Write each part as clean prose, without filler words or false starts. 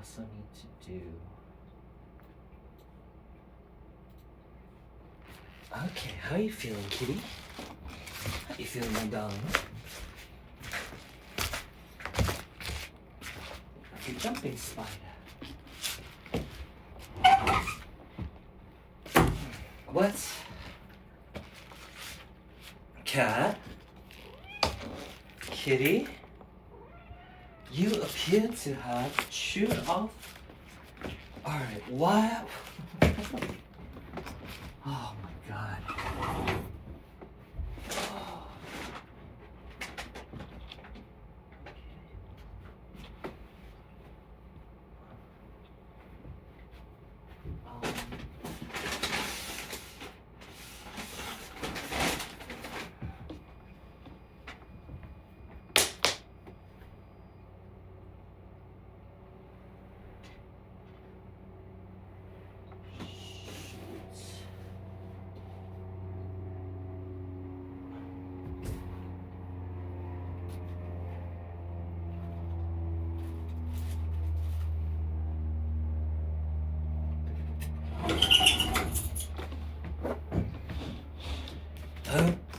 also need to do. Okay, how are you feeling, kitty? How you feeling, my darling? Like a jumping spider. What? Cat? Kitty? You appear to have chewed off. Alright, what? Oh my god. Oh.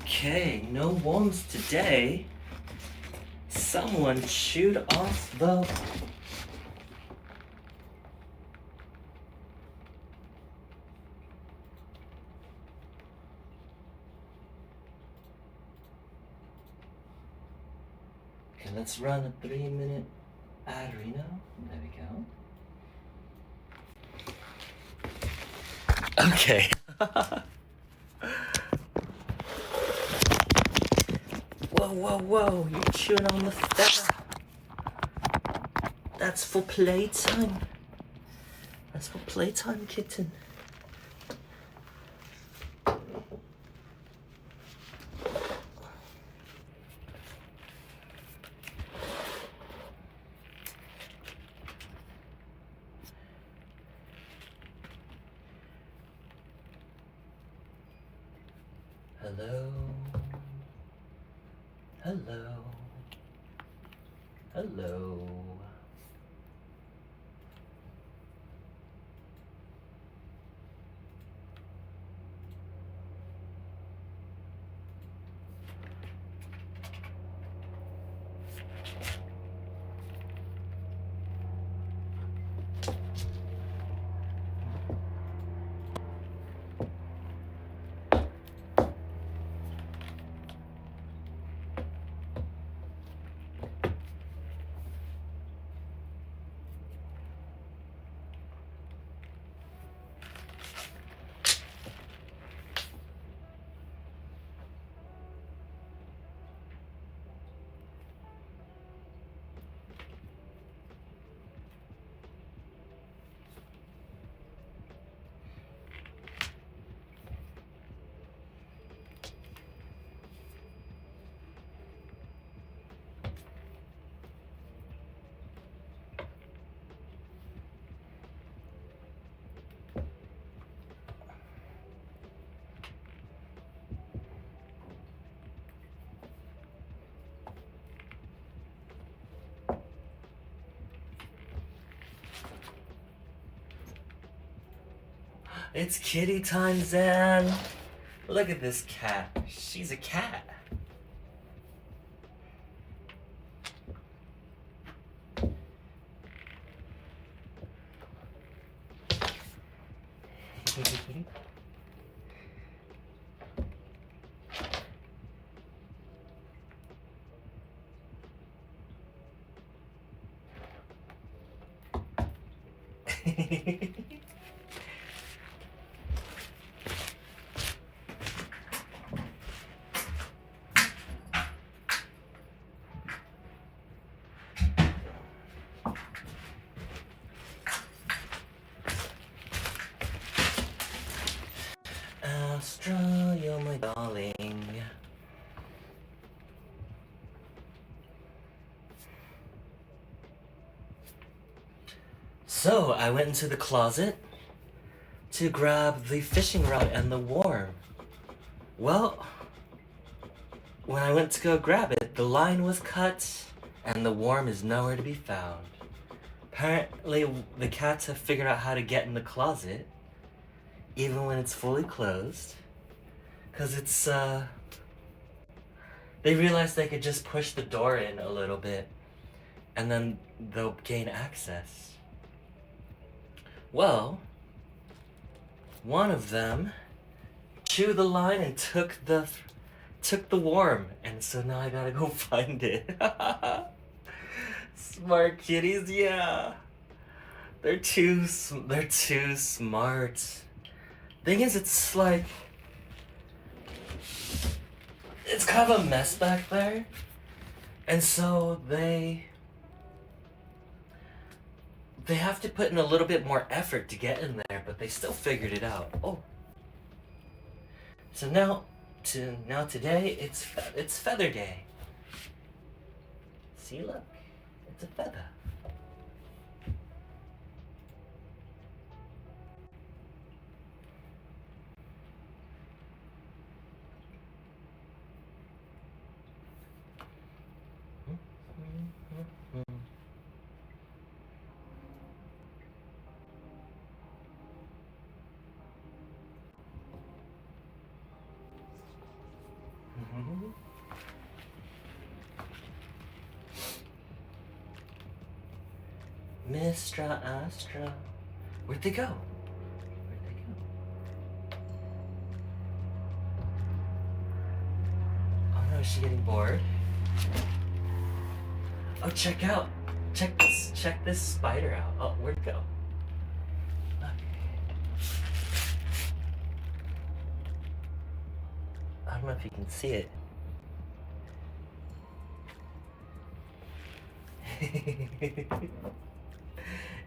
Okay, no worms today. Someone chewed off the... Okay, let's run a 3-minute ad Reno. There we go. Okay. Whoa, whoa, whoa, you're chewing on the feather. That's for playtime. That's for playtime, kitten. Hello. Hello. Hello. It's kitty time, Zan. Look at this cat. She's a cat. Astra, you're my darling. So, I went into the closet to grab the fishing rod and the worm. Well, when I went to go grab it, the line was cut and the worm is nowhere to be found. Apparently, the cats have figured out how to get in the closet, even when it's fully closed. Because it's, they realized they could just push the door in a little bit, and then they'll gain access. Well, one of them chewed the line and took the worm, and so now I gotta go find it. Smart kitties, yeah. They're too smart. Thing is, it's like, it's kind of a mess back there, and so they have to put in a little bit more effort to get in there, but they still figured it out. Oh, so now today it's Feather Day. See, look, it's a feather. Mystra, Astra. Where'd they go? Oh no, is she getting bored? Oh, check this spider out. Oh, where'd it go? I don't know if you can see it.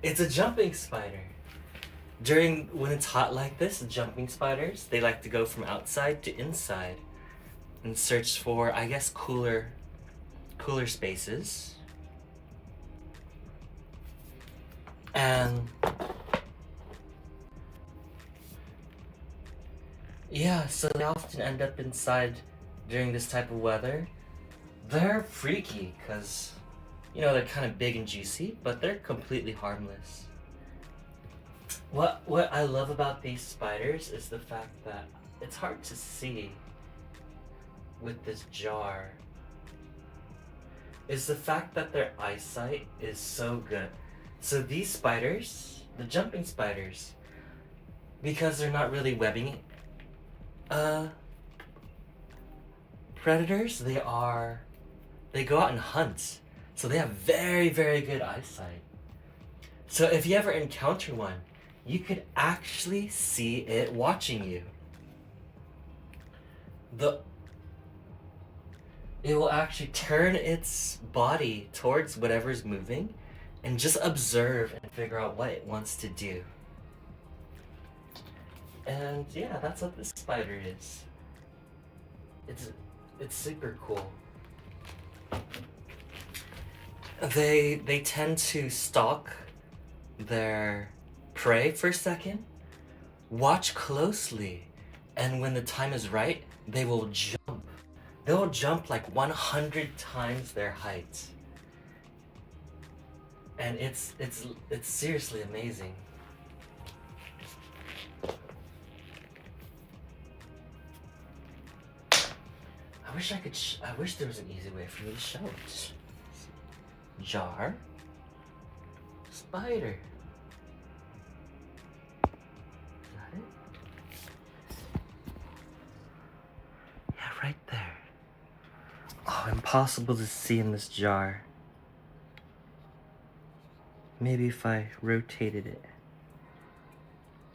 It's a jumping spider. When it's hot like this, the jumping spiders, they like to go from outside to inside and search for, I guess, cooler spaces. And yeah, so they often end up inside during this type of weather. They're freaky because, you know, they're kind of big and juicy, but they're completely harmless. What I love about these spiders is the fact that it's hard to see with this jar. Is the fact that their eyesight is so good. So these spiders, the jumping spiders, because they're not really webbing predators, they go out and hunt. So they have very, very good eyesight. So if you ever encounter one, you could actually see it watching you. It will actually turn its body towards whatever's moving and just observe and figure out what it wants to do. And yeah, that's what this spider is. It's super cool. They tend to stalk their prey for a second, watch closely, and when the time is right, they will jump. They'll jump like 100 times their height. And it's seriously amazing. I wish there was an easy way for me to show it. Jar. Spider. Is that it? Yeah, right there. Oh, impossible to see in this jar. Maybe if I rotated it.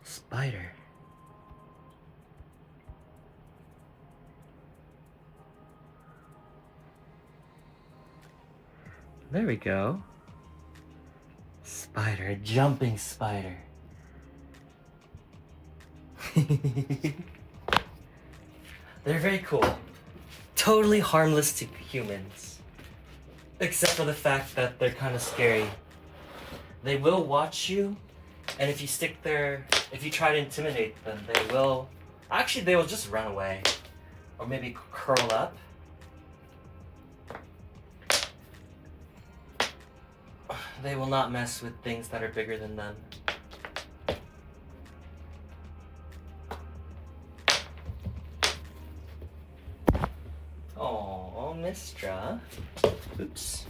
Spider. There we go. Spider, a jumping spider. They're very cool. Totally harmless to humans. Except for the fact that they're kind of scary. They will watch you, and if you try to intimidate them, they will just run away. Or maybe curl up. They will not mess with things that are bigger than them. Oh, Mystra. Oops.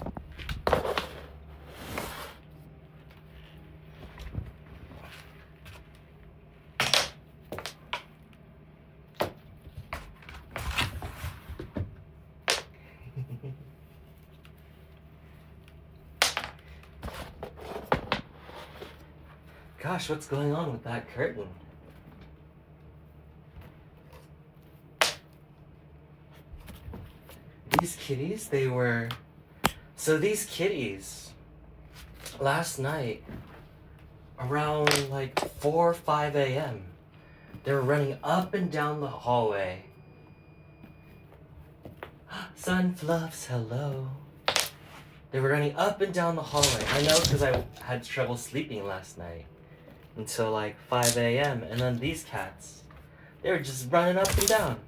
Gosh, what's going on with that curtain? These kitties, these kitties, last night, around like 4 or 5 a.m., they were running up and down the hallway. Sunfluffs, hello. They were running up and down the hallway. I know because I had trouble sleeping last night until like 5 a.m. And then these cats, they were just running up and down,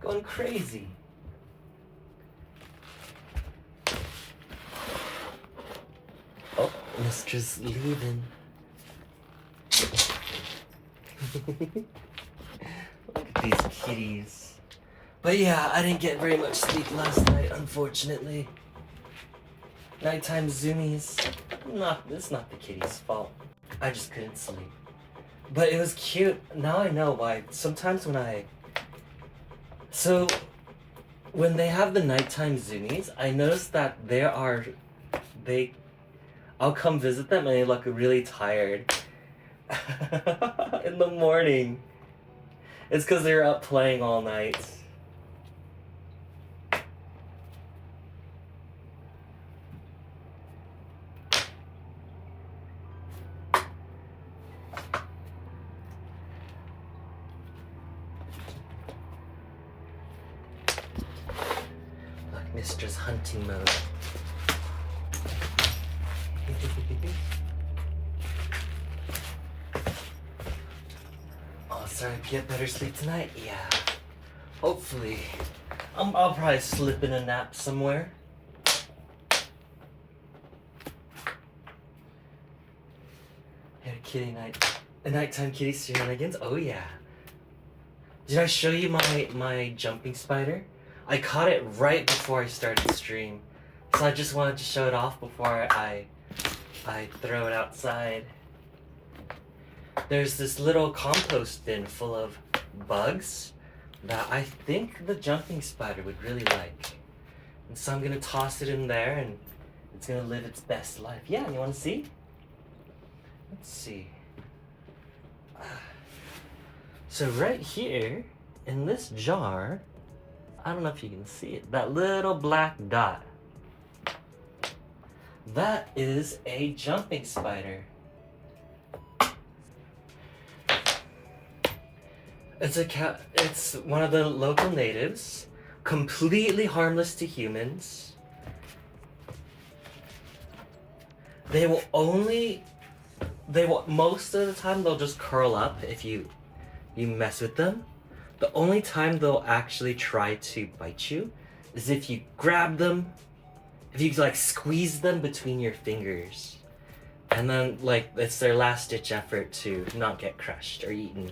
going crazy. Oh, Mistress leaving. Look at these kitties. But yeah, I didn't get very much sleep last night, unfortunately. Nighttime zoomies. It's not the kitty's fault. I just couldn't sleep. But it was cute. Now I know why. Sometimes when they have the nighttime zoomies, I notice that I'll come visit them and they look really tired in the morning. It's because they're up playing all night. Look, Mistress hunting mode. Oh, sorry, get better sleep tonight? Yeah. Hopefully. I'll probably slip in a nap somewhere. Had a kitty night. A nighttime kitty shenanigans? Oh yeah. Did I show you my jumping spider? I caught it right before I started the stream. So I just wanted to show it off before I throw it outside. There's this little compost bin full of bugs that I think the jumping spider would really like. And so I'm gonna toss it in there and it's gonna live its best life. Yeah, you wanna see? Let's see. So right here, in this jar, I don't know if you can see it, that little black dot. That is a jumping spider. It's one of the local natives, completely harmless to humans. Most of the time they'll just curl up if you mess with them. The only time they'll actually try to bite you is if you grab them, if you like squeeze them between your fingers. And then like it's their last ditch effort to not get crushed or eaten.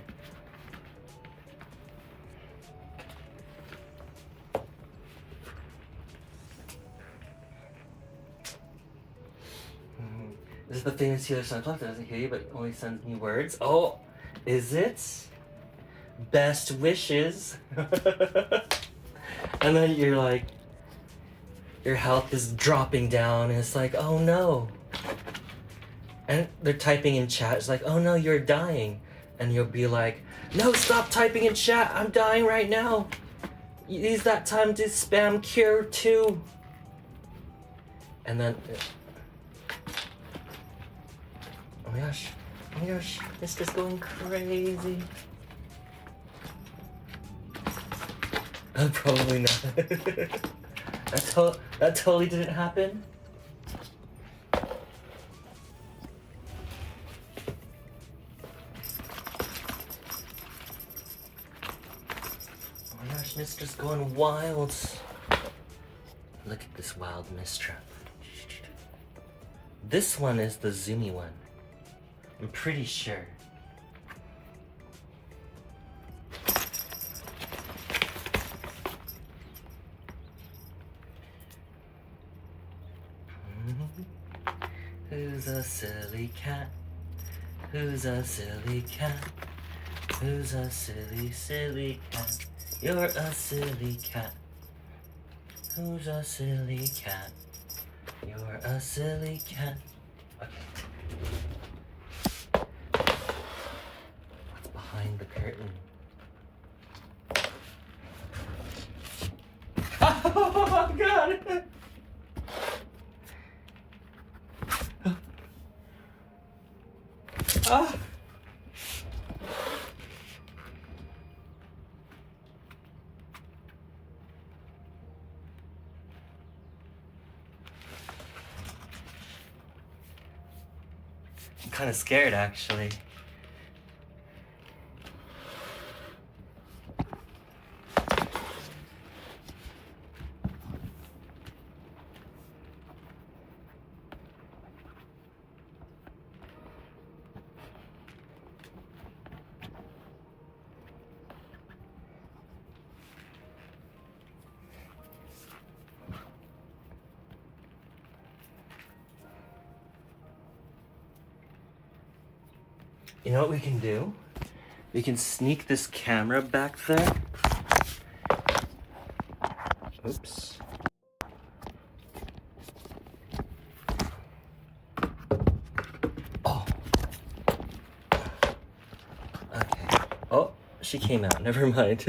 This is the famous healer Sunfluff that doesn't hear you but only sends me words. Oh, is it? Best wishes. And then you're like, your health is dropping down and it's like, oh no. And they're typing in chat, it's like, oh no, you're dying. And you'll be like, no, stop typing in chat, I'm dying right now. Use that time to spam cure 2. And then, oh my gosh, it's just going crazy. Probably not. That totally didn't happen. Oh my gosh, Mistra's going wild. Look at this wild Mystra. This one is the zoomy one. I'm pretty sure. Who's a silly cat? Who's a silly cat? Who's a silly, silly cat? You're a silly cat. Who's a silly cat? You're a silly cat. Okay. What's behind the curtain? Oh, God! Ah! I'm kind of scared, actually. You know what we can do? We can sneak this camera back there. Oops. Oh. Okay. Oh, she came out. Never mind.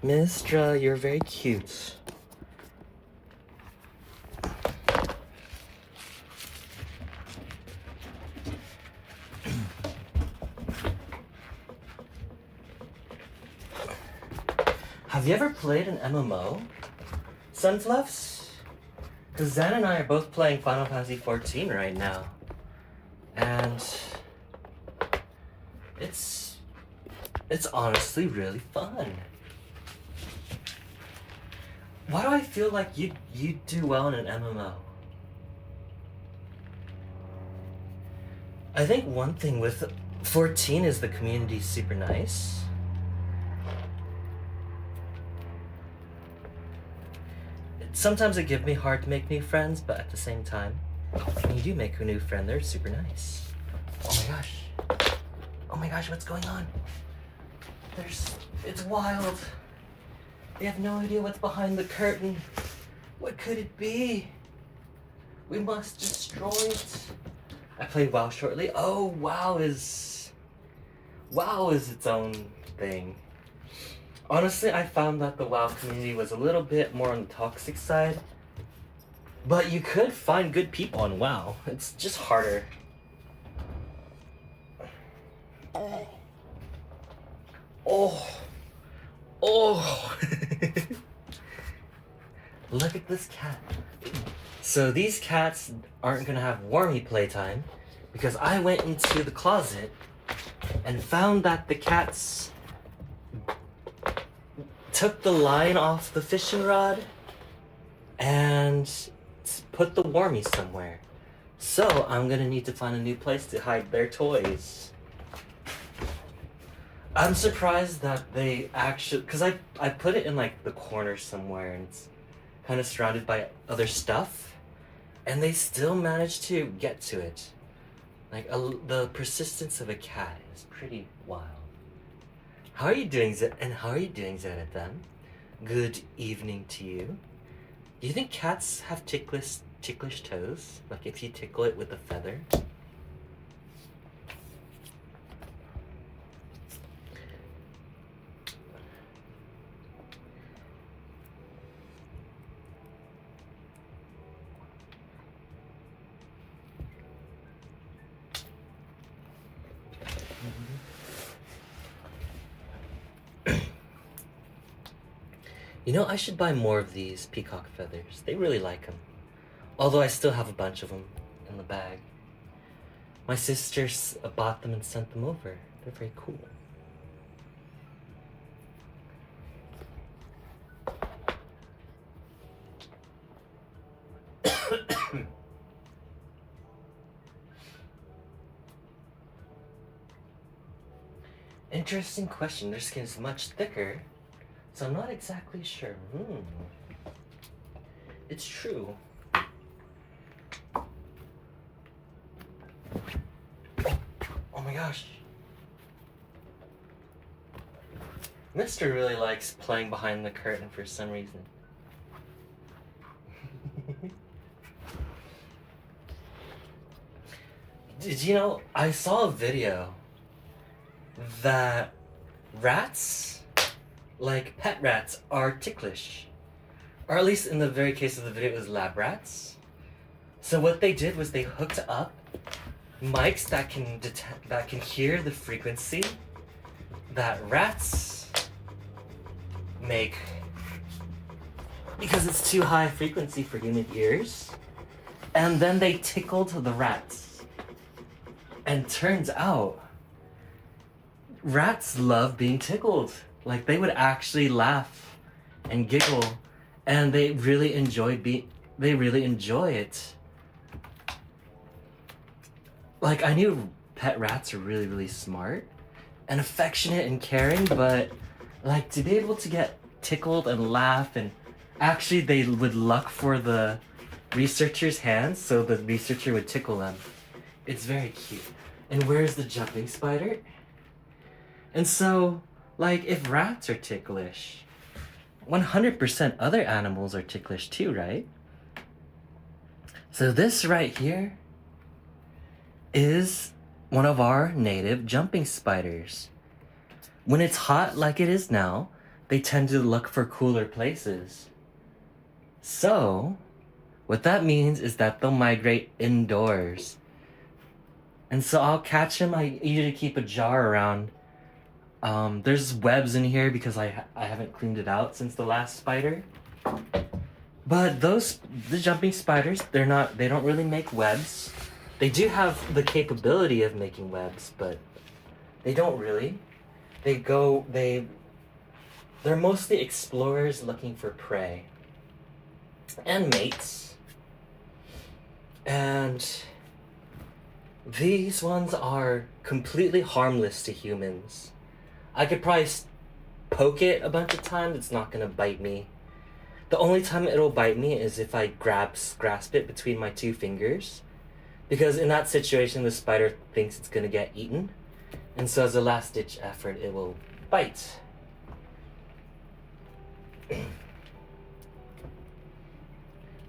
Mystra, you're very cute. Have you ever played an MMO? Sunfluffs? Because Zan and I are both playing Final Fantasy XIV right now. And it's honestly really fun. Why do I feel like you do well in an MMO? I think one thing with 14 is the community's super nice. Sometimes it gives me hard to make new friends, but at the same time, when you do make a new friend, they're super nice. Oh my gosh. Oh my gosh, what's going on? It's wild. They have no idea what's behind the curtain. What could it be? We must destroy it. I played WoW shortly. Oh, WoW is its own thing. Honestly, I found that the WoW community was a little bit more on the toxic side. But you could find good people on WoW. It's just harder. Oh. Oh. Look at this cat. So these cats aren't gonna have wormy playtime because I went into the closet and found that the cats took the line off the fishing rod and put the wormy somewhere. So I'm gonna need to find a new place to hide their toys. I'm surprised that they actually, because I put it in like the corner somewhere and it's kind of surrounded by other stuff, and they still managed to get to it. Like the persistence of a cat is pretty wild. How are you doing, Zed? And how are you doing, Zedatham? Good evening to you. Do you think cats have ticklish toes? Like if you tickle it with a feather? You know, I should buy more of these peacock feathers. They really like them. Although I still have a bunch of them in the bag. My sisters bought them and sent them over. They're very cool. Interesting question. Their skin is much thicker, so I'm not exactly sure. It's true. Oh my gosh. Mr. really likes playing behind the curtain for some reason. Did you know, I saw a video that rats, like pet rats, are ticklish. Or at least in the very case of the video, it was lab rats. So what they did was they hooked up mics that can hear the frequency that rats make because it's too high frequency for human ears. And then they tickled the rats. And turns out, rats love being tickled. Like, they would actually laugh and giggle, and they really enjoy it. Like, I knew pet rats are really, really smart and affectionate and caring, but like, to be able to get tickled and laugh, and actually they would look for the researcher's hands so the researcher would tickle them. It's very cute. And where's the jumping spider? And so, like, if rats are ticklish, 100% other animals are ticklish too, right? So this right here is one of our native jumping spiders. When it's hot like it is now, they tend to look for cooler places. So, what that means is that they'll migrate indoors. And so I'll catch them. I usually keep a jar around. There's webs in here because I haven't cleaned it out since the last spider. But the jumping spiders, they don't really make webs. They do have the capability of making webs, but they don't really. They're mostly explorers looking for prey and mates. And these ones are completely harmless to humans. I could probably poke it a bunch of times, it's not gonna bite me. The only time it'll bite me is if I grasp it between my two fingers. Because in that situation, the spider thinks it's gonna get eaten. And so as a last-ditch effort, it will bite.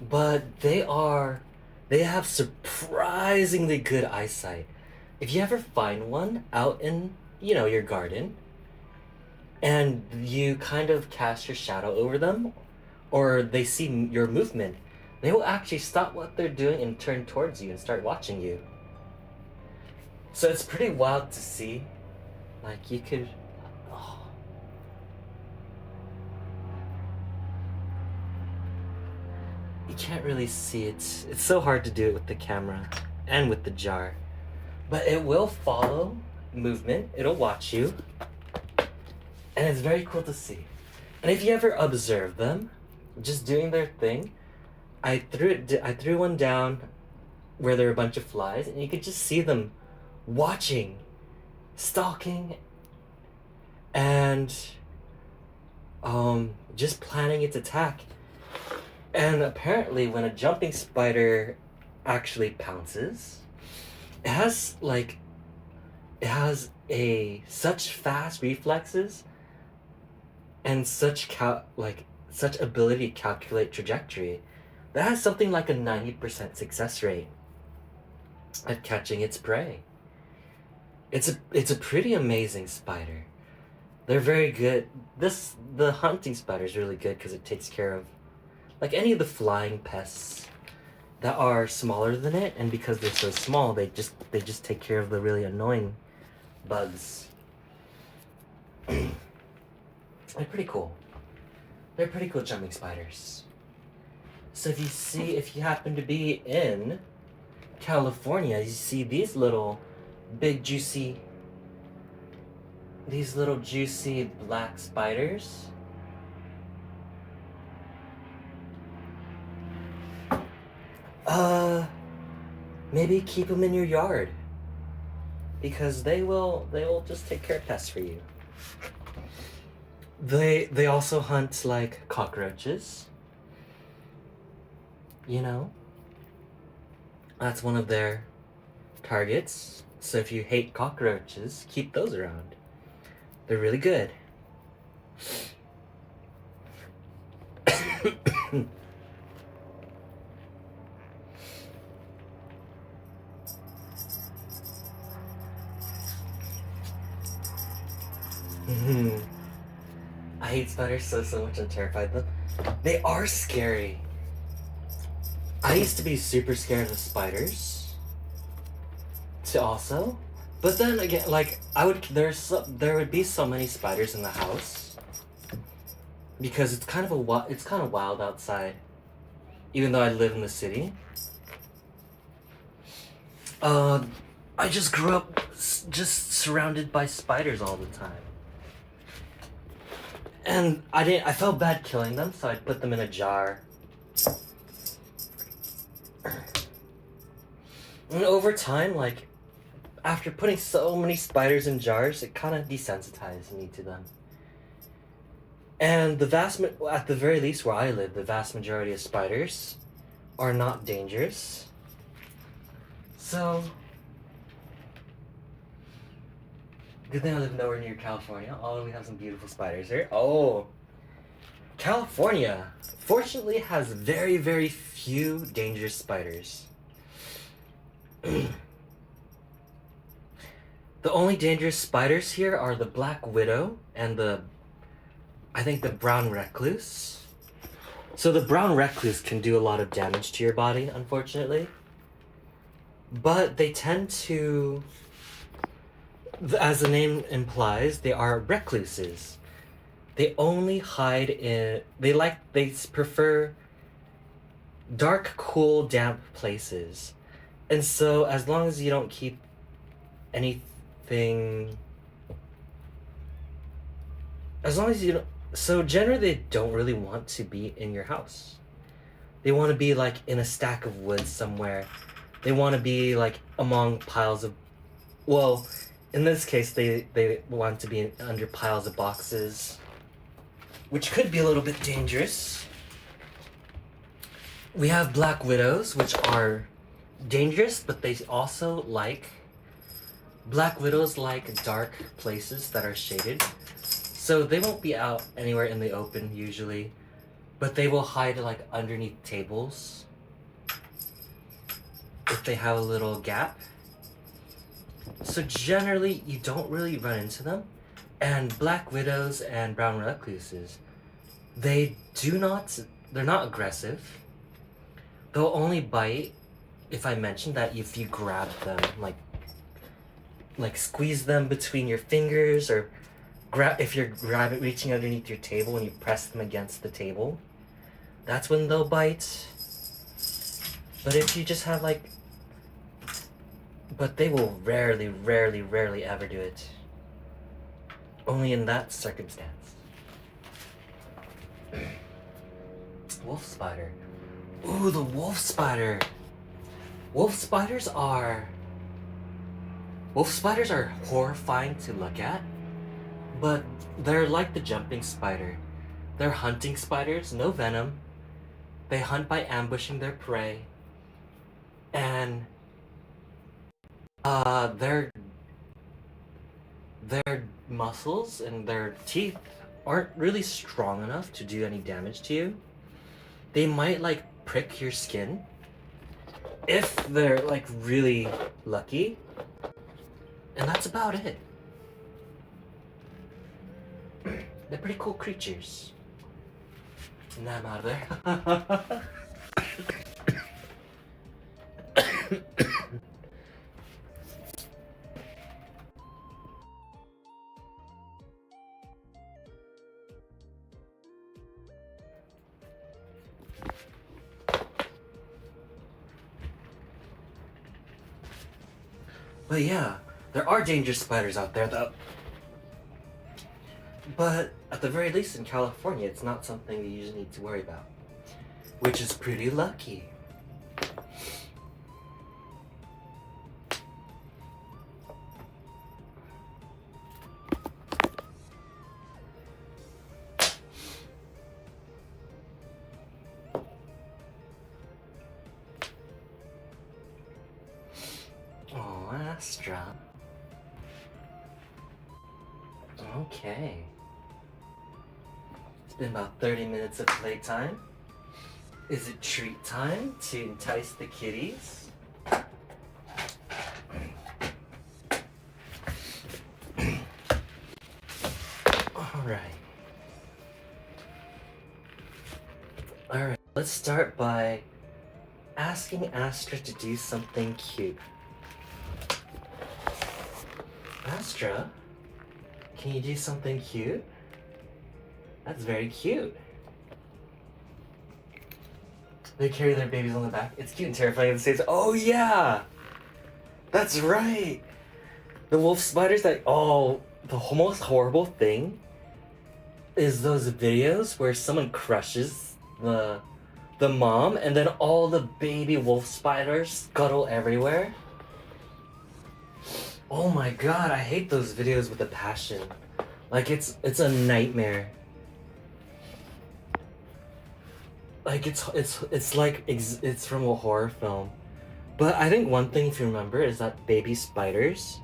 But they have surprisingly good eyesight. If you ever find one out in, your garden, and you kind of cast your shadow over them, or they see your movement, they will actually stop what they're doing and turn towards you and start watching you. So it's pretty wild to see. Like, you could... Oh. You can't really see it. It's so hard to do it with the camera and with the jar. But it will follow movement. It'll watch you. And it's very cool to see. And if you ever observe them just doing their thing, I threw one down where there were a bunch of flies, and you could just see them watching, stalking, and just planning its attack. And apparently when a jumping spider actually pounces, it has such fast reflexes and such ability to calculate trajectory. That has something like a 90% success rate at catching its prey. It's a pretty amazing spider. They're very good. The hunting spider is really good because it takes care of like any of the flying pests that are smaller than it, and because they're so small, they just take care of the really annoying bugs. They're pretty cool. They're pretty cool jumping spiders. So if you happen to be in California, you see these little juicy black spiders. Maybe keep them in your yard. because they will just take care of pests for you. They also hunt like cockroaches. You know, that's one of their targets. So if you hate cockroaches, keep those around. They're really good. I hate spiders so much. I'm terrified of them. They are scary. I used to be super scared of spiders. Also, but then again, like there would be so many spiders in the house because it's kind of wild outside, even though I live in the city. I just grew up just surrounded by spiders all the time. And I felt bad killing them, so I'd put them in a jar. And over time, like, after putting so many spiders in jars, it kind of desensitized me to them. And at the very least where I live, the vast majority of spiders are not dangerous. So, good thing I live nowhere near California. Although we have some beautiful spiders here. Oh, California, fortunately, has very, very few dangerous spiders. The only dangerous spiders here are the black widow and I think the brown recluse. So the brown recluse can do a lot of damage to your body, unfortunately. But they tend to, as the name implies, they are recluses. They only hide they prefer dark, cool, damp places. And so as long as you don't keep anything, as long as you don't, so generally they don't really want to be in your house. They want to be like in a stack of wood somewhere. They want to be like among piles of, well, in this case they want to be under piles of boxes, which could be a little bit dangerous. We have black widows, which are dangerous, but they also black widows like dark places that are shaded. So they won't be out anywhere in the open usually, but they will hide like underneath tables if they have a little gap. So generally you don't really run into them. And black widows and brown recluses, they're not aggressive. They'll only bite if I mention that if you grab them, like squeeze them between your fingers, or if you're reaching underneath your table and you press them against the table, that's when they'll bite. But if you just have but they will rarely ever do it. Only in that circumstance. Wolf spider. Ooh, the wolf spider. Wolf spiders are horrifying to look at, but they're like the jumping spider. They're hunting spiders, no venom. They hunt by ambushing their prey, and their muscles and their teeth aren't really strong enough to do any damage to you. They might prick your skin if they're really lucky, and that's about it. They're pretty cool creatures. Now I'm out of there. But yeah, there are dangerous spiders out there though. But at the very least in California, it's not something you usually need to worry about, which is pretty lucky. Astra. Okay. It's been about 30 minutes of playtime. Is it treat time to entice the kitties? Alright, let's start by asking Astra to do something cute. Astra, can you do something cute? That's very cute. They carry their babies on the back. It's cute and terrifying at the same time. Oh yeah! That's right! The wolf spiders that, the most horrible thing is those videos where someone crushes the mom and then all the baby wolf spiders scuttle everywhere. Oh my god, I hate those videos with a passion. Like it's a nightmare. Like it's like it's from a horror film. But I think one thing if you remember is that baby spiders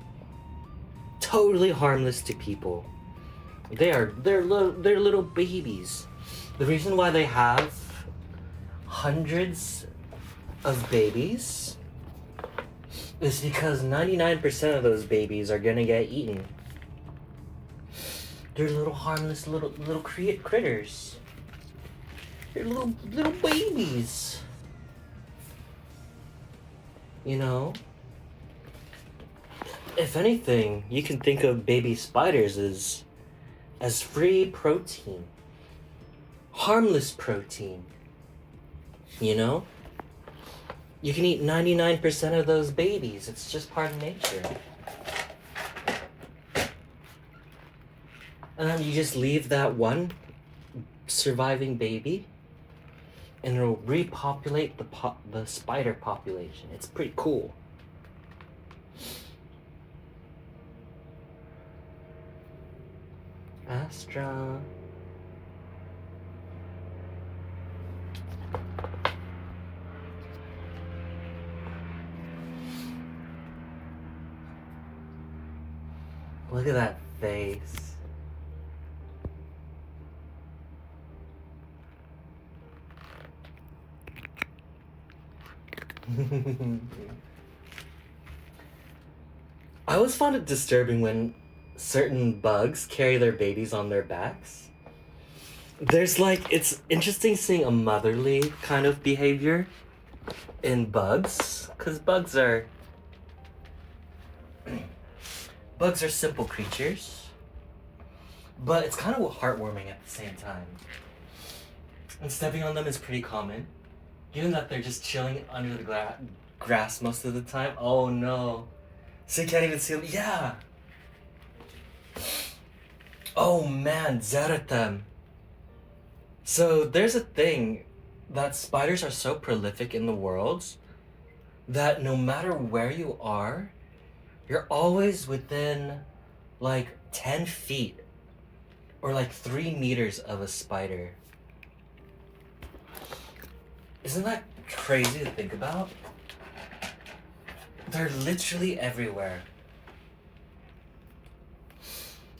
totally harmless to people. They're little babies. The reason why they have hundreds of babies is because 99% of those babies are gonna get eaten. They're little harmless little critters. They're little babies. You know? If anything, you can think of baby spiders as free protein. Harmless protein. You know? You can eat 99% of those babies. It's just part of nature. And then you just leave that one surviving baby and it'll repopulate the spider population. It's pretty cool. Astra. Look at that face. I always found it disturbing when certain bugs carry their babies on their backs. It's interesting seeing a motherly kind of behavior in bugs, because bugs are simple creatures, but it's kind of heartwarming at the same time. And stepping on them is pretty common, given that they're just chilling under the grass most of the time. Oh no. So you can't even see them. Yeah! Oh man, Zeratem. So there's a thing that spiders are so prolific in the world that no matter where you are, you're always within like 10 feet or like 3 meters of a spider. Isn't that crazy to think about? They're literally everywhere.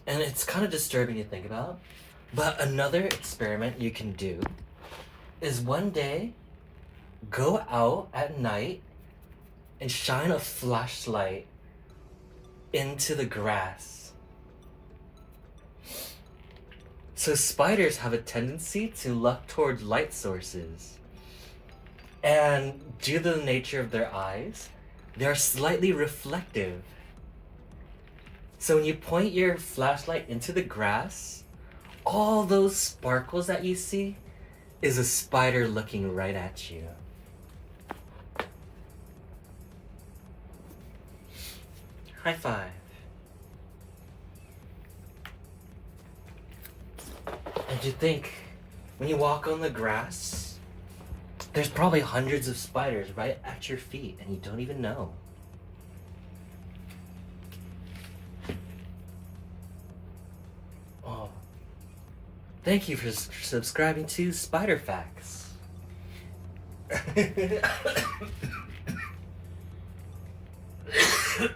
And it's kind of disturbing to think about. But another experiment you can do is one day go out at night and shine a flashlight into the grass. So spiders have a tendency to look towards light sources. And due to the nature of their eyes, they are slightly reflective. So when you point your flashlight into the grass, all those sparkles that you see is a spider looking right at you. High five. And you think, when you walk on the grass, there's probably hundreds of spiders right at your feet and you don't even know. Oh. Thank you for subscribing to Spider Facts. Look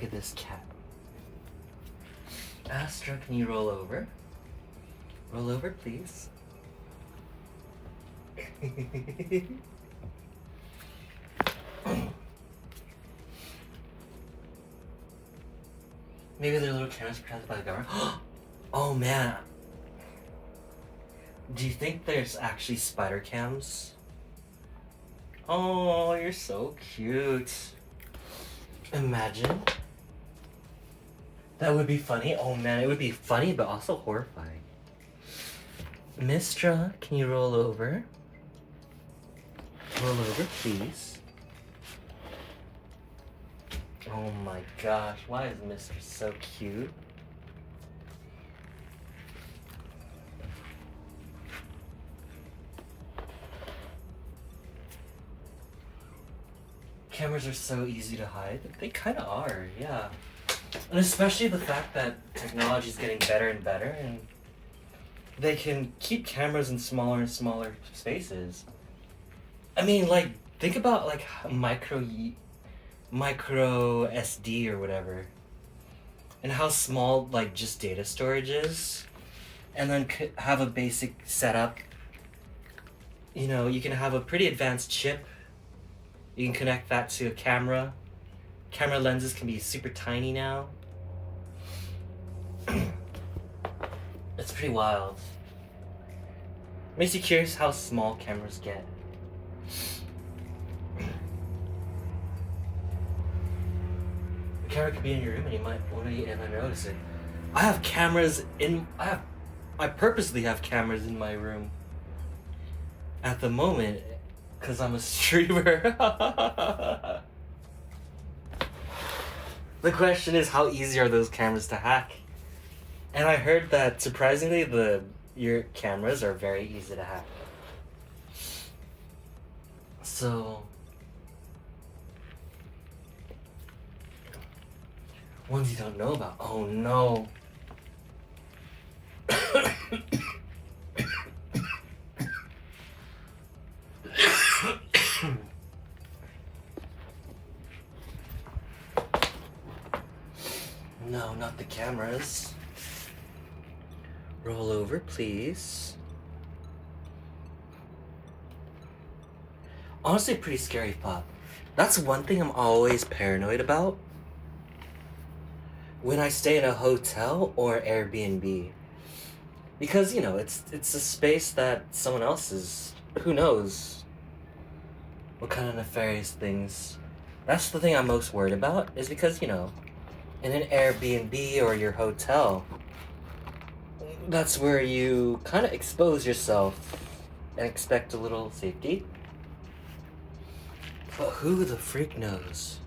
at this cat. Astra, can you roll over? Roll over, please. Maybe their little cameras protected by the government. Oh man. Do you think there's actually spider cams? Oh, you're so cute. Imagine. That would be funny. Oh man, it would be funny but also horrifying. Mystra, can you roll over? Roll over, please. Oh my gosh, why is Mystra so cute? Cameras are so easy to hide. They kind of are, yeah. And especially the fact that technology is getting better and better, and they can keep cameras in smaller and smaller spaces. I mean, like, think about like micro SD or whatever, and how small like just data storage is, and then have a basic setup. You know, you can have a pretty advanced chip. You can connect that to a camera. Camera lenses can be super tiny now. It's pretty wild. Makes you curious how small cameras get. The camera could be in your room and you might want to ever notice it. I have cameras in I purposely have cameras in my room at the moment because I'm a streamer. The question is, how easy are those cameras to hack? And I heard that surprisingly your cameras are very easy to hack. So ones you don't know about. Oh no. No, not the cameras. Roll over, please. Honestly, pretty scary thought. That's one thing I'm always paranoid about when I stay in a hotel or Airbnb. Because, you know, it's a space that someone else is, who knows what kind of nefarious things. That's the thing I'm most worried about, is because, you know, in an Airbnb or your hotel, that's where you kind of expose yourself and expect a little safety. But who the freak knows?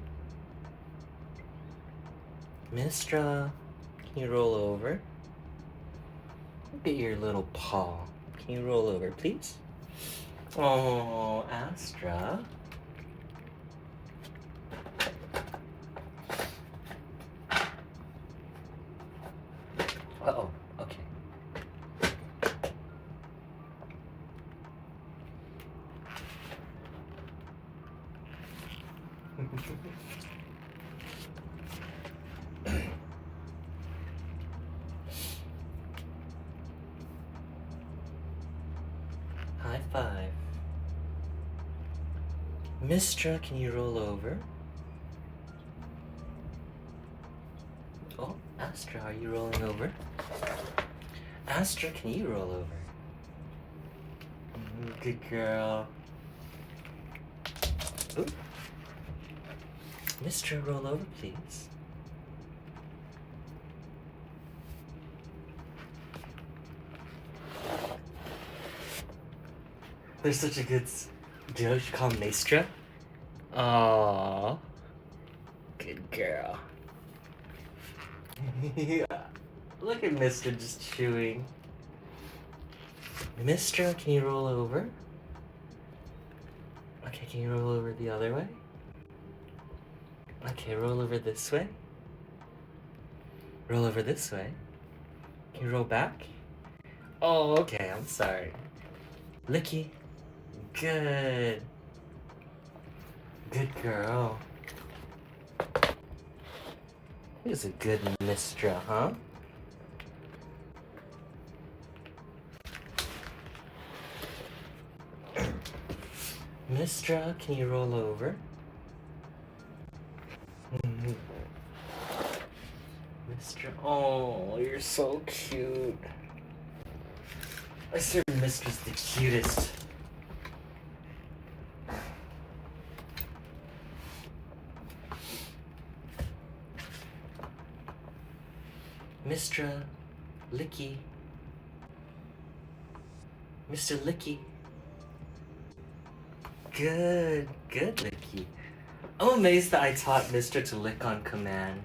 Mystra, can you roll over? Look at your little paw. Can you roll over, please? Oh, Astra. Uh-oh, okay. High five. Mystra, can you roll over? Oh, Astra, are you rolling over? Astra, can you roll over? Good girl. Ooh. Mystra, roll over, please. There's such a good... Do you know what you call Mystra? Aww. Good girl. Yeah. Look at Mystra just chewing. Mystra, can you roll over? Okay, can you roll over the other way? Okay, roll over this way. Roll over this way. Can you roll back? Oh, okay, I'm sorry. Licky. Good. Good girl. He's a good Mystra, huh? Mystra, can you roll over? Mystra, oh, you're so cute. I swear Mystra's the cutest. Mystra, Licky. Mr. Licky. Good, good Licky. I'm amazed that I taught Mystra to lick on command.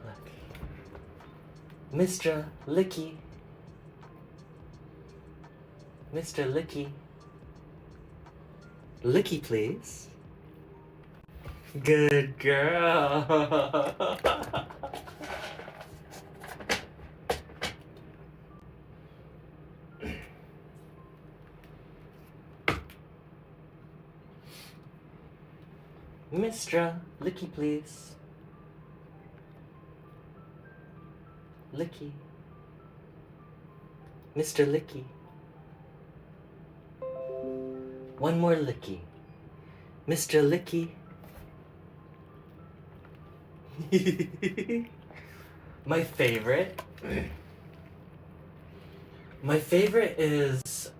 Look. Mystra, Licky. Mr. Licky. Licky, please. Good girl. Mystra, Licky, please. Licky. Mr. Licky. One more Licky. Mr. Licky. My favorite. My favorite is.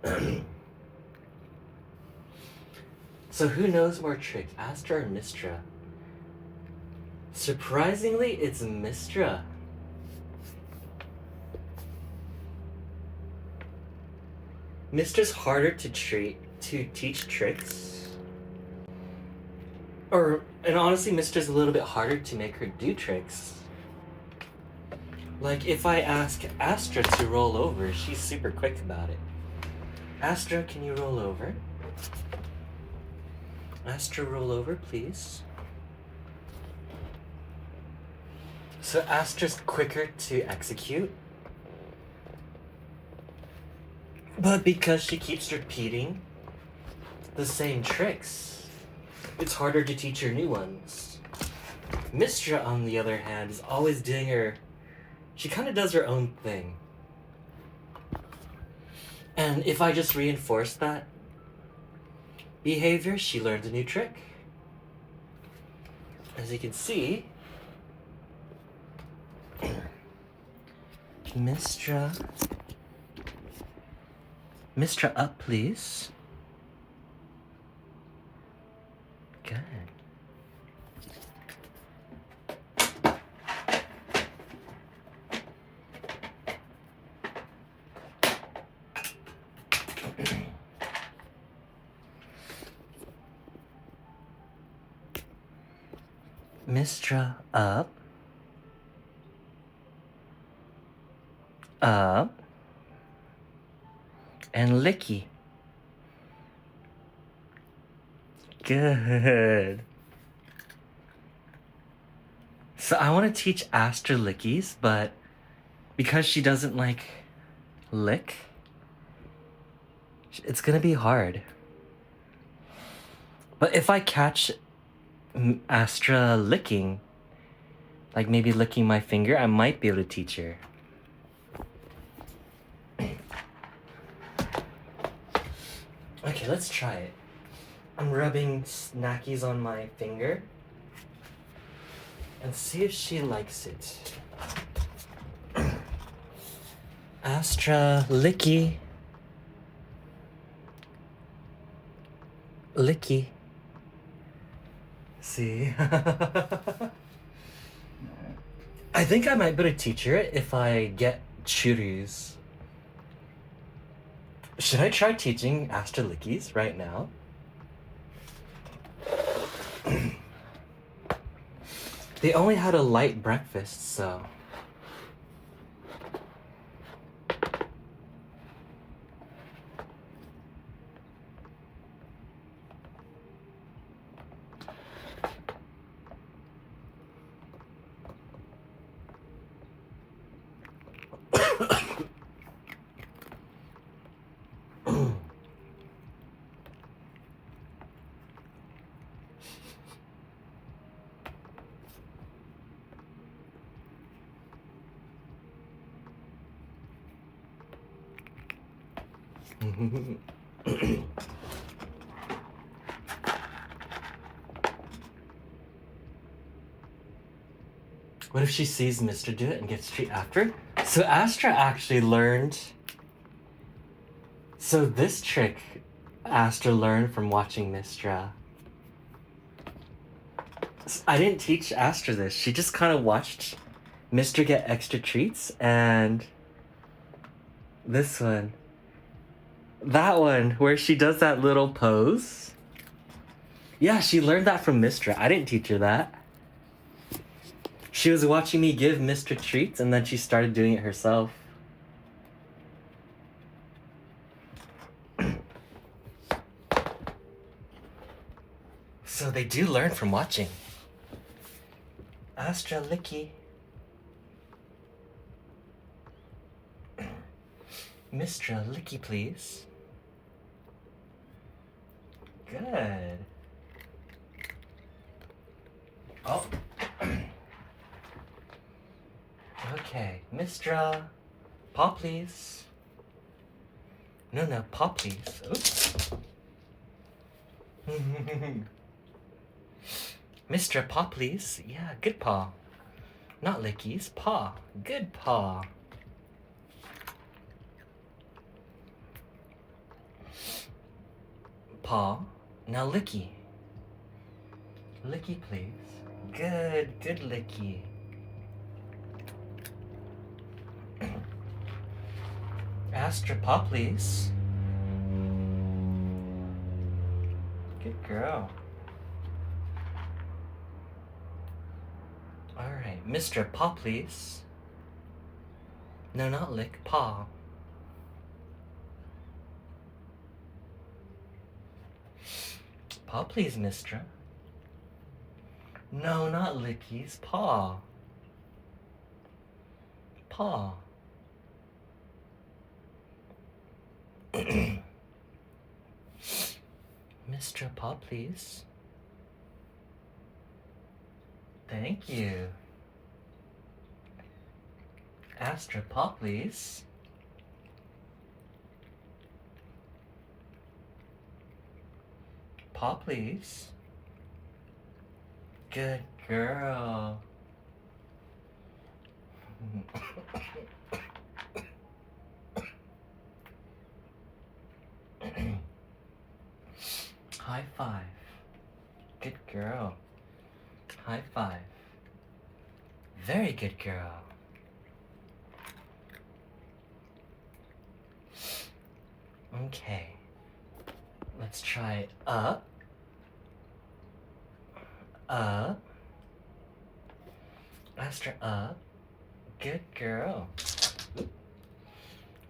So who knows more tricks, Astra or Mystra? Surprisingly, it's Mystra. Mystra's harder to teach tricks. And honestly, Mystra's a little bit harder to make her do tricks. Like, if I ask Astra to roll over, she's super quick about it. Astra, can you roll over? Astra, roll over, please. So Astra's quicker to execute. But because she keeps repeating the same tricks, it's harder to teach her new ones. Mystra, on the other hand, is always doing her... She kind of does her own thing. And if I just reinforce that behavior, she learns a new trick. As you can see, Mystra, up, please. Good. Mystra, up. Up. And Licky. Good. So I want to teach Astra lickies, but because she doesn't like lick, it's gonna be hard. But if I catch Astra licking, like maybe licking my finger, I might be able to teach her. Okay, let's try it. I'm rubbing snackies on my finger and see if she likes it. Astra, licky. Licky. See? I think I might be able to teach her it if I get churus. Should I try teaching Astra lickies right now? They only had a light breakfast, so... What if she sees Mystra do it and gets treat after? So Astra actually learned. So this trick Astra learned from watching Mystra. I didn't teach Astra this. She just kind of watched Mystra get extra treats, and this one. That one, where she does that little pose. Yeah, she learned that from Mystra. I didn't teach her that. She was watching me give Mystra treats, and then she started doing it herself. So they do learn from watching. Astra Licky. Mystra Licky, please. Good. Oh. Okay, Mystra. Paw, please. No, paw, please. Oops. Mystra, paw, please. Yeah, good paw. Not lickies, paw. Good paw. Paw. Now licky. Licky, please. Good licky. Astra, paw, please. Good girl. Alright, Mystra, paw, please. No, not lick, paw. Paw, please, Mystra. No, not lickies, paw. Paw. Mystra, paw, please. Thank you. Astra, paw, please. Paw, please. Good girl. High five. Good girl. High five. Very good girl. Okay. Let's try up. Up. Astra, up. Good girl.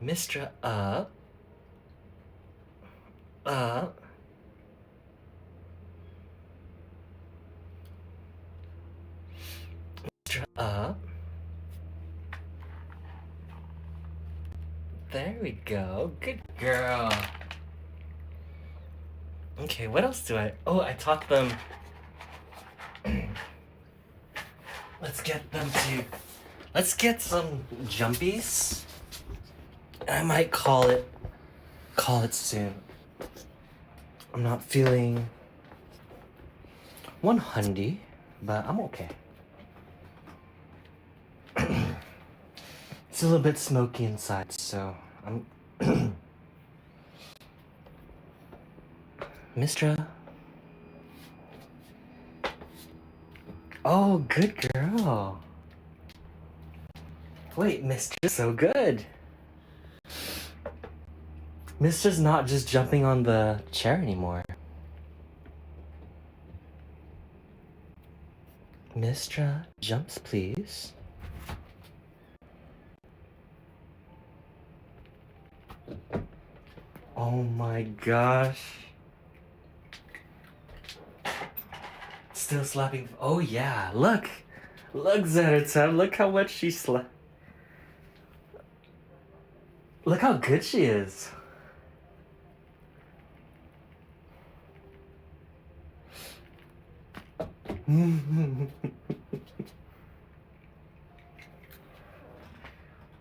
Mystra, up. Up. Mystra, up. There we go. Good girl. Okay, what else do I... Oh, I taught them... Let's get them to... Let's get some jumpies. I might call it soon. I'm not feeling 100, but I'm okay. It's a little bit smoky inside, so I'm... Mystra. Oh, good girl. Wait, Mistra's so good. Mistra's not just jumping on the chair anymore. Mystra, jumps, please. Oh my gosh. Still slapping. Oh yeah, look. Look, Zeratem, look how much she slapped. Look how good she is.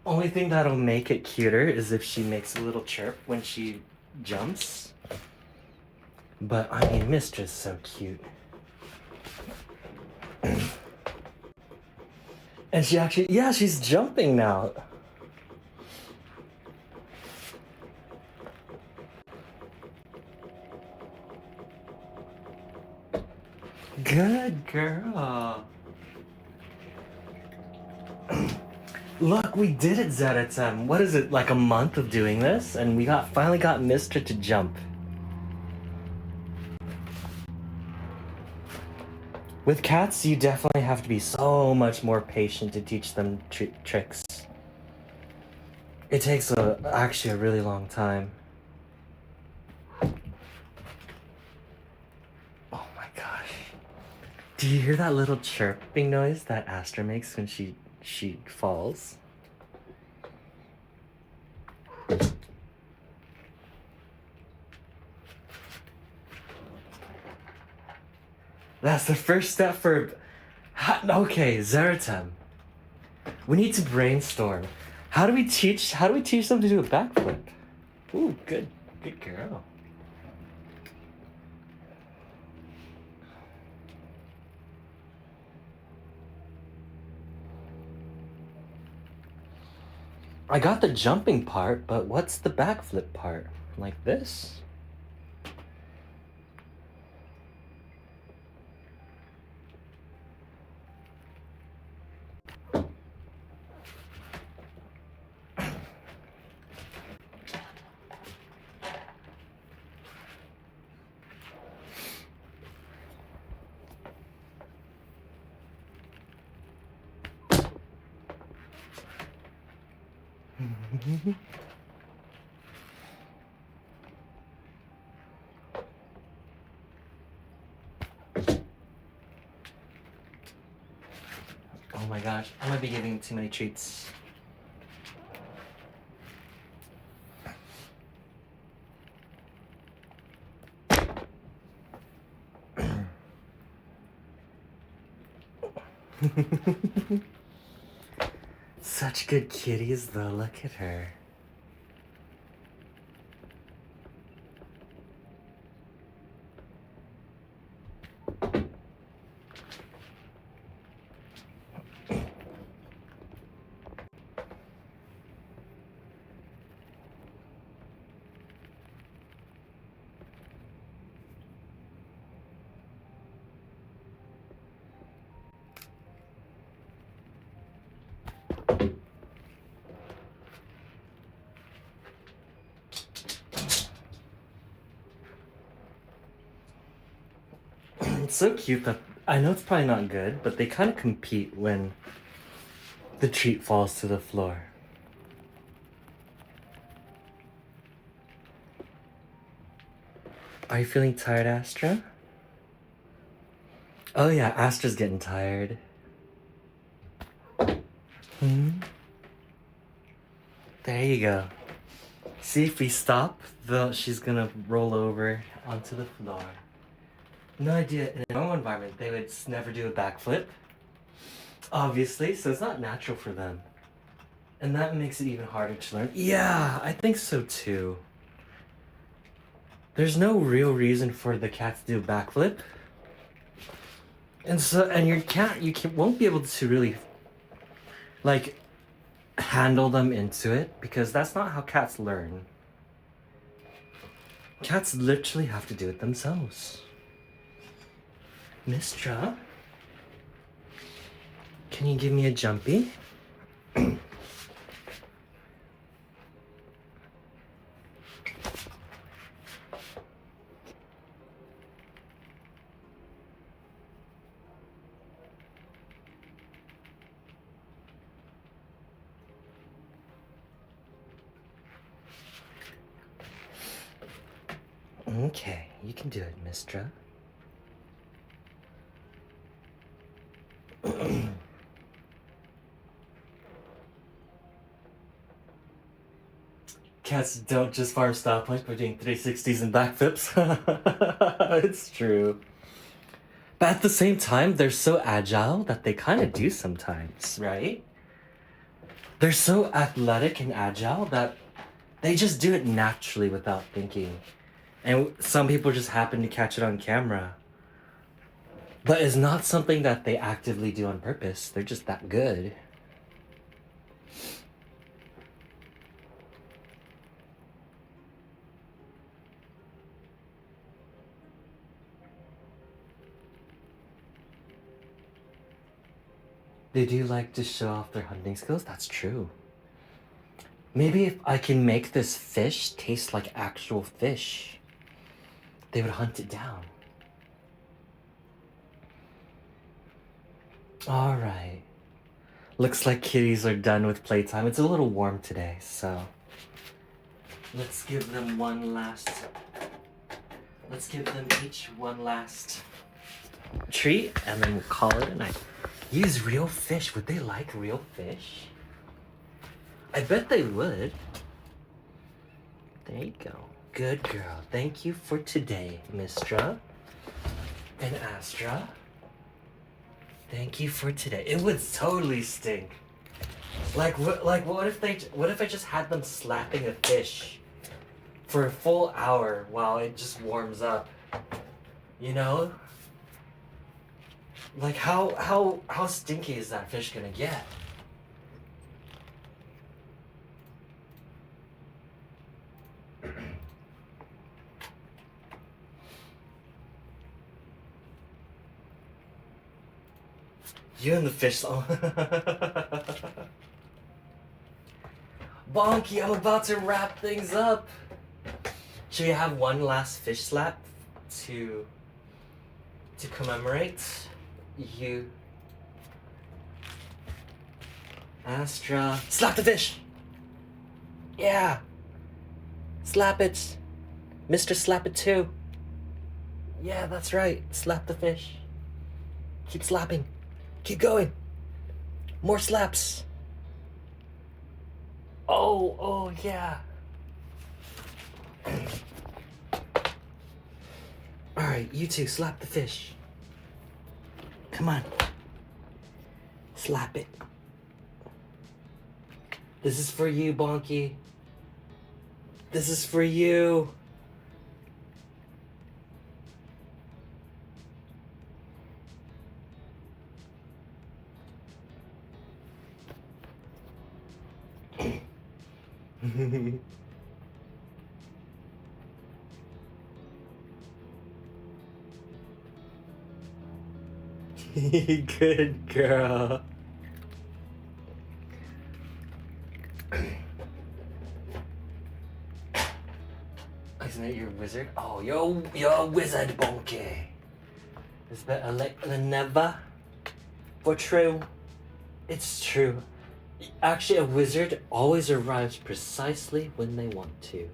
Oh only thing that'll make it cuter is if she makes a little chirp when she jumps. But I mean, Mistra's so cute. And she actually, yeah, she's jumping now. Good girl. Look, we did it, Zeratem. What is it, like a month of doing this? And we finally got Mystra to jump. With cats, you definitely have to be so much more patient to teach them tricks. It takes actually a really long time. Oh my gosh. Do you hear that little chirping noise that Astra makes when she falls? That's the first step for... Okay, Zeratem. We need to brainstorm. How do we teach them to do a backflip? Ooh, good girl. I got the jumping part, but what's the backflip part? Like this? Oh my gosh, I might be giving too many treats. Such good kitties though, look at her. It's so cute that, I know it's probably not good, but they kind of compete when the treat falls to the floor. Are you feeling tired, Astra? Oh yeah, Astra's getting tired. There you go. See, if we stop, she's gonna roll over onto the floor. No idea, in a normal environment, they would never do a backflip. Obviously, so it's not natural for them. And that makes it even harder to learn. Yeah, I think so too. There's no real reason for the cat to do a backflip. And your cat, won't be able to really, like, handle them into it, because that's not how cats learn. Cats literally have to do it themselves. Mystra, can you give me a jumpy? Okay, you can do it, Mystra. Cats don't just farm stop points by doing 360s and backflips. It's true. But at the same time, they're so agile that they kind of do sometimes, right? They're so athletic and agile that they just do it naturally without thinking. And some people just happen to catch it on camera. But it's not something that they actively do on purpose. They're just that good. They do like to show off their hunting skills. That's true. Maybe if I can make this fish taste like actual fish, they would hunt it down. All right. Looks like kitties are done with playtime. It's a little warm today, so let's give them each one last treat, and then we'll call it a night. Use real fish. Would they like real fish? I bet they would. There you go. Good girl. Thank you for today, Mystra and Astra. Thank you for today. It would totally stink. Like what if I just had them slapping a fish for a full hour while it just warms up? You know? Like how stinky is that fish gonna get? You and the fish. Bonky, I'm about to wrap things up. Should we have one last fish slap to commemorate you? Astra, slap the fish. Yeah. Slap it. Mr. Slap it too. Yeah, that's right. Slap the fish. Keep slapping. Keep going. More slaps. Oh, yeah. Alright, you two, slap the fish. Come on. Slap it. This is for you, Bonky. This is for you. Good girl. Isn't it your wizard? Oh, you're a wizard, Bonky. Is better late than never. For true. It's true. Actually, a wizard always arrives precisely when they want to.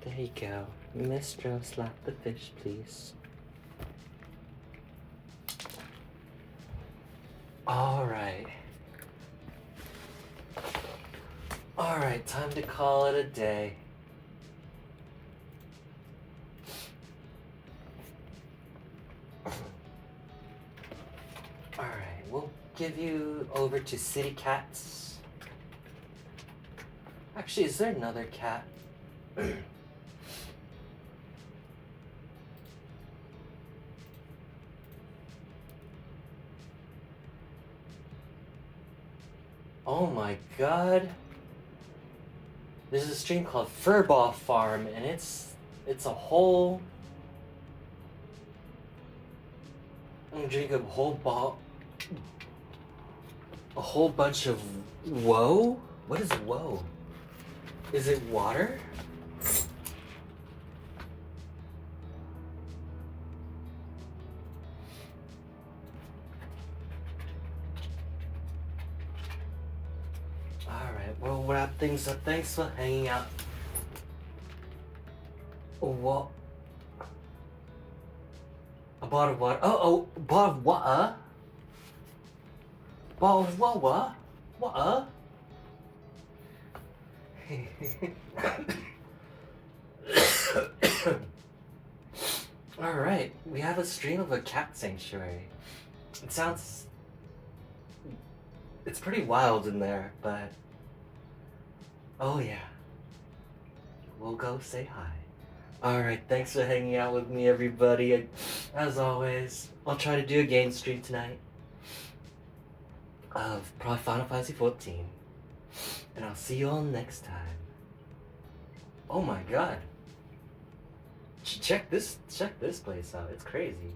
There you go. Mystra, slap the fish, please. Alright. Alright, time to call it a day. Alright, we'll give you over to City Cats. Actually, is there another cat? Oh my god. There's a stream called Furball Farm, and it's a whole... I'm gonna drink a whole bunch of woe? What is woe? Is it water? We'll wrap things up. Thanks for hanging out. What? A bottle of water. Oh, bottle of water? Bottle of what? What? Alright, we have a stream of a cat sanctuary. It sounds... It's pretty wild in there, but... Oh yeah. We'll go say hi. Alright, thanks for hanging out with me, everybody. As always, I'll try to do a game stream tonight of probably Final Fantasy 14. And I'll see you all next time. Oh my god. Check this place out. It's crazy.